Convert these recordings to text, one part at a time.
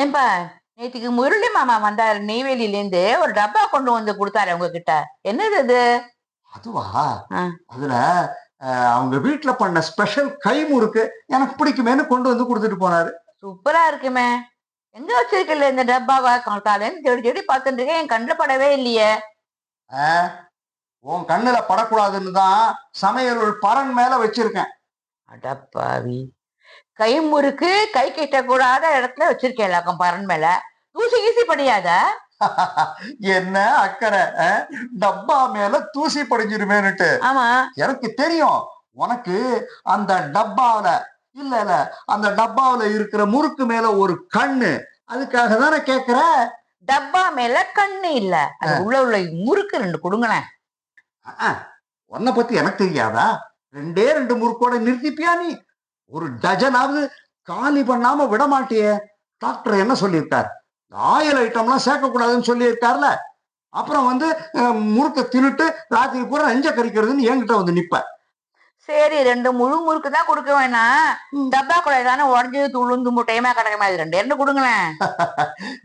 ஏன்பா, நேத்திக்கு முரளி மாமா வந்தாரு நெய்வேலியில இருந்து ஒரு டப்பா கொண்டு வந்து கொடுத்தாரு உங்ககிட்ட. என்னது அது? அதுவா? ஆ, அதுல அவங்க வீட்டுல பண்ண ஸ்பெஷல் கை முறுக்கு எனக்கு பிடிக்குமேன்னு கொண்டு வந்து கொடுத்துட்டு போனாரு. சூப்பரா இருக்குமே. எங்க வச்சிருக்கல இந்த டப்பாவை? காலையில தேடி தேடி பார்த்துட்டு இருக்கேன், என் கண்ணுல படவே இல்லையே. ஆ, உன் கண்ணுல படக்கூடாதுன்னு தான் சமையல் பரன் மேல வச்சிருக்கேன். அடப்பாவி, கை முறுக்கு கை கிட்ட கூடாத இடத்துல வச்சிருக்கேன் பரன் மேல. தூசி கீசி படியாதா? என்ன அக்கறை? டப்பா மேல தூசி படிஞ்சிருமேனுட்டு. ஆமா. எனக்கு தெரியும் உனக்கு அந்த டப்பாவில இல்ல இல்ல அந்த டப்பாவில இருக்கிற முறுக்கு மேல ஒரு கண்ணு, அதுக்காக தானே கேக்குற. டப்பா மேல கண்ணு இல்ல, அது உள்ள முறுக்கு 2 கொடுங்களேன். உன்னை பத்தி எனக்கு தெரியாதா? 2 முறுக்கோட நிறுத்திப்பியா நீ? ஒரு டஜனாவது காலி பண்ணாம விட மாட்டியே. டாக்டர் என்ன சொல்லியிருக்காரு? ஆயில் ஐட்டம்லாம் சேர்க்கக்கூடாதுன்னு சொல்லியிருக்காருல. அப்புறம் வந்து முறுக்க தின்னுட்டு ராத்திரி பூரா நெஞ்ச கறிக்கிறதுன்னு என்கிட்ட வந்து நிப்ப. சரி, 2 முழு முறுக்கு தான் கொடுக்க வேணாம். டப்பா கூட தானே உடஞ்சு துளுந்து முட்டையமா கிடக்குமா, அது 2 கொடுங்களேன்.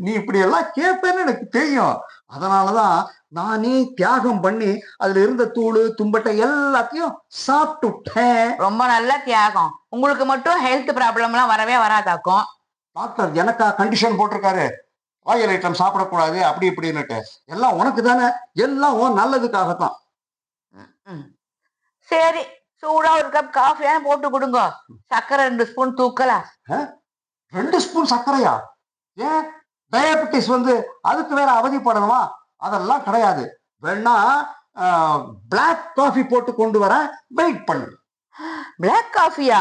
நீ இப்படி எல்லாம் கேட்பேன்னு எனக்கு தெரியும். அதனாலதான் நானே தியாகம் பண்ணி அதுல இருந்த தூளு தும்பட்டை எல்லாத்தையும் சாப்பிட்டுட்டேன். ரொம்ப நல்ல தியாகம். உங்களுக்கு மட்டும் ஹெல்த் ப்ராப்ளம் எல்லாம் வரவே வராதாக்கும். டாக்டர் எனக்கா கண்டிஷன் போட்டிருக்காரு, ஆயில் ஐட்டம் சாப்பிடக்கூடாது அப்படி இப்படின்னுட்டு. எல்லாம் உனக்கு தானே, எல்லாம் உன் நல்லதுக்காகத்தான். சரி, சூடா ஒரு கப் காஃபியான போட்டு கொடுங்க. சர்க்கரை 2 ஸ்பூன் தூக்கலாம். 2 ஸ்பூன் சர்க்கரையா? ஏன், டயபெட்டிஸ் வந்து அதுக்கு வேற அவதிப்படணுமா? அதெல்லாம் கிடையாது. வேணா பிளாக் காஃபி போட்டு கொண்டு வர, வெயிட் பண்ணு. பிளாக் காஃபியா?